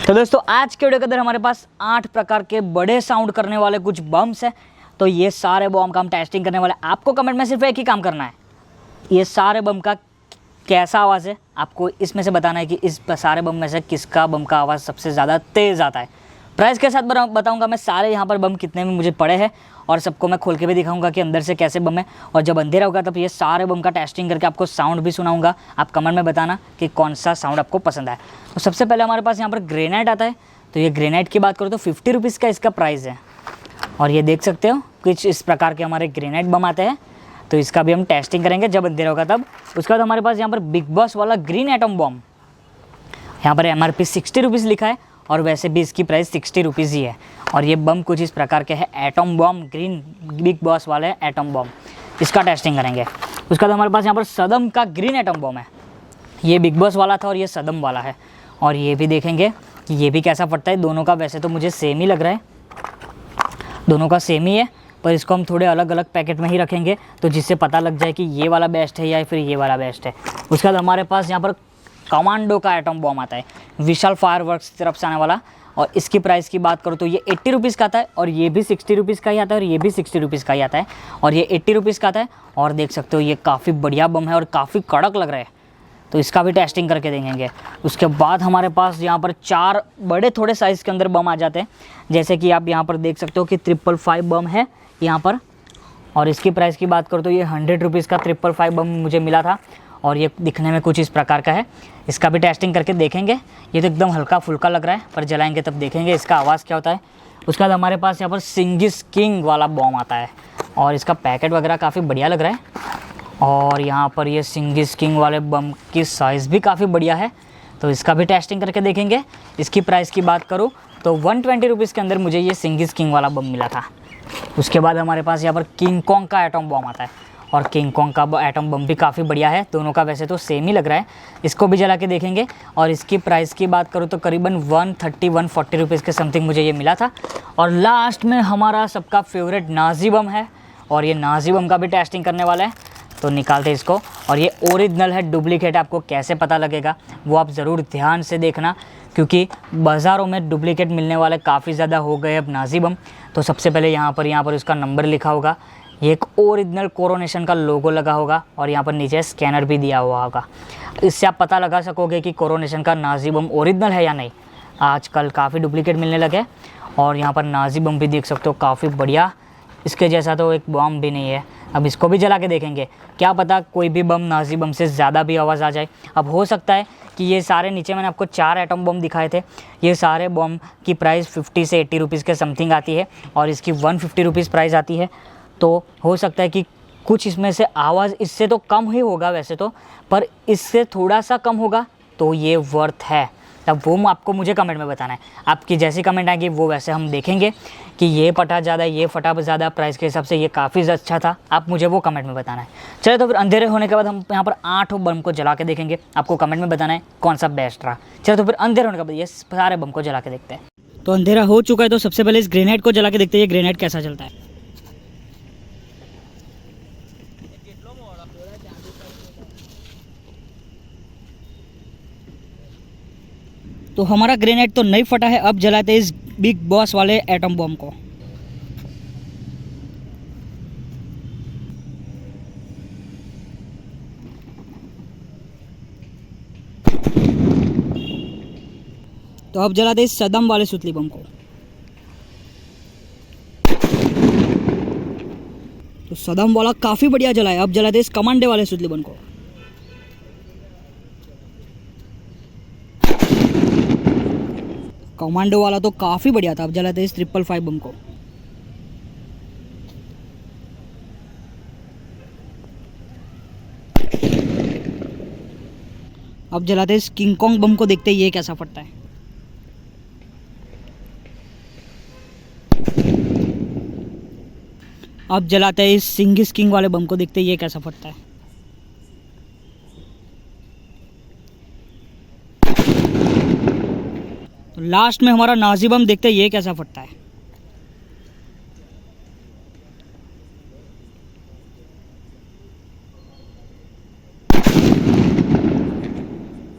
तो दोस्तों आज के वीडियो के अंदर हमारे पास 8 प्रकार के बड़े साउंड करने वाले कुछ बम्स हैं। तो ये सारे बम का हम टेस्टिंग करने वाले हैं। आपको कमेंट में सिर्फ एक ही काम करना है, ये सारे बम का कैसा आवाज़ है आपको इसमें से बताना है कि इस सारे बम में से किसका बम का आवाज़ सबसे ज़्यादा तेज़ आता है। प्राइस के साथ बताऊंगा मैं सारे यहाँ पर बम कितने में मुझे पड़े हैं और सबको मैं खोल के भी दिखाऊंगा कि अंदर से कैसे बम है। और जब अंधेरा होगा तब ये सारे बम का टेस्टिंग करके आपको साउंड भी सुनाऊंगा। आप कमेंट में बताना कि कौन सा साउंड आपको पसंद आए। तो सबसे पहले हमारे पास यहाँ पर ग्रेनाइट आता है। तो ये ग्रेनाइट की बात करो तो 50 रुपीज़ का इसका प्राइस है। और ये देख सकते हो कुछ इस प्रकार के हमारे ग्रेनाइट बम आते हैं। तो इसका भी हम टेस्टिंग करेंगे जब अंधेरा होगा तब। उसके बाद हमारे पास यहाँ पर बिग बॉस वाला ग्रीन एटम बम, यहाँ पर MRP 60 रुपीज़ लिखा है और वैसे भी इसकी प्राइस 60 रुपीज़ ही है। और ये बम कुछ इस प्रकार के है, atom bomb green big boss वाले एटम बम, इसका टेस्टिंग करेंगे। उसके बाद हमारे पास यहाँ पर सदम का ग्रीन एटम बम है। ये बिग बॉस वाला था और ये सदम वाला है। और ये भी देखेंगे कि ये भी कैसा फटता है। दोनों का वैसे तो मुझे सेम ही लग रहा है, दोनों का सेम ही है, पर इसको हम थोड़े अलग अलग पैकेट में ही रखेंगे तो जिससे पता लग जाए कि ये वाला बेस्ट है या फिर ये वाला बेस्ट है। उसके बाद हमारे पास यहाँ पर कमांडो का एटम बम आता है, विशाल फायरवर्क्स की तरफ से आने वाला। और इसकी प्राइस की बात करूँ तो ये 80 रुपीज़ का आता है और ये भी 60 रुपीज़ का ही आता है और ये भी 60 रुपीज़ का ही आता है और ये 80 रुपीज़ का आता है। और देख सकते हो ये काफ़ी बढ़िया बम है और काफ़ी कड़क लग रहा है, तो इसका भी टेस्टिंग करके देखेंगे। उसके बाद हमारे पास यहाँ पर 4 बड़े थोड़े साइज़ के अंदर बम आ जाते हैं, जैसे कि आप यहाँ पर देख सकते हो कि 555 बम है यहाँ पर। और इसकी प्राइस की बात करूँ तो ये 100 रुपीज़ का 555 बम मुझे मिला था और ये दिखने में कुछ इस प्रकार का है। इसका भी टेस्टिंग करके देखेंगे। ये तो एकदम हल्का फुल्का लग रहा है, पर जलाएंगे तब देखेंगे इसका आवाज़ क्या होता है। उसके बाद हमारे पास यहाँ पर सिंगिस किंग वाला बम आता है और इसका पैकेट वगैरह काफ़ी बढ़िया लग रहा है। और यहाँ पर ये सिंगिस किंग वाले बम की साइज़ भी काफ़ी बढ़िया है, तो इसका भी टेस्टिंग करके देखेंगे। इसकी प्राइस की बात करूँ तो 120 रुपीज़ के अंदर मुझे ये सिंगिस किंग वाला बम मिला था। उसके बाद हमारे पास यहाँ पर किंग कॉन्ग का एटम बम आता है और किंग कॉन्ग का एटम बम भी काफ़ी बढ़िया है। दोनों का वैसे तो सेम ही लग रहा है, इसको भी जला के देखेंगे। और इसकी प्राइस की बात करूँ तो करीबन 140 रुपीज़ के समथिंग मुझे ये मिला था। और लास्ट में हमारा सबका फेवरेट नाजी बम है और ये नाजी बम का भी टेस्टिंग करने वाला है। तो निकालते इसको। और ये ओरिजिनल है, डुप्लीकेट आपको कैसे पता लगेगा वो आप ज़रूर ध्यान से देखना, क्योंकि बाज़ारों में डुप्लीकेट मिलने वाले काफ़ी ज़्यादा हो गए अब नाजी बम। तो सबसे पहले यहाँ पर उसका नंबर लिखा होगा, ये एक ओरिजिनल कोरोनेशन का लोगो लगा होगा और यहाँ पर नीचे स्कैनर भी दिया हुआ होगा। इससे आप पता लगा सकोगे कि कोरोनेशन का नाजी बम ओरिजिनल है या नहीं। आजकल काफ़ी डुप्लीकेट मिलने लगे। और यहाँ पर नाजी बम भी देख सकते हो काफ़ी बढ़िया, इसके जैसा तो एक बम भी नहीं है। अब इसको भी जला के देखेंगे, क्या पता कोई भी बम नाजी बम से ज़्यादा भी आवाज़ आ जाए। अब हो सकता है कि ये सारे नीचे मैंने आपको 4 एटम बम दिखाए थे, ये सारे बम की प्राइस 50 से 80 रुपीज़ के समथिंग आती है और इसकी 150 रुपीज़ प्राइस आती है। तो हो सकता है कि कुछ इसमें से आवाज़ इससे तो कम ही होगा वैसे तो, पर इससे थोड़ा सा कम होगा तो ये वर्थ है। तब वो आपको मुझे कमेंट में बताना है। आपकी जैसी कमेंट आएगी वो वैसे हम देखेंगे कि ये फटा ज़्यादा, ये फटा ज़्यादा, प्राइस के हिसाब से ये काफ़ी अच्छा था। आप मुझे वो कमेंट में बताना है। चलो तो फिर अंधेरे होने के बाद हम यहाँ पर 8 बम को जला के देखेंगे। आपको कमेंट में बताना है कौन सा बेस्ट रहा। चलो तो फिर अंधेरे होने के बाद ये सारे बम को जला के देखते हैं। तो अंधेरा हो चुका है, तो सबसे पहले इस ग्रेनेड को जला के देखते हैं ये ग्रेनेड कैसा चलता है। तो हमारा ग्रेनेड तो नहीं फटा है। अब जलाते हैं इस बिग बॉस वाले एटम बम को। तो अब जलाते हैं इस सदम वाले सुतली बम को। तो सदम वाला काफी बढ़िया जला है। अब जलाते हैं इस कमांडे वाले सुतली बम को। कमांडो वाला तो काफ़ी बढ़िया था। अब जलाते हैं इस 555 बम को। अब जलाते हैं इस किंग कॉन्ग बम को, देखते हैं ये कैसा फटता है। अब जलाते हैं इस सिंगिस किंग वाले बम को, देखते हैं ये कैसा फटता है। तो लास्ट में हमारा नाजी बम, देखते हैं ये कैसा फटता है।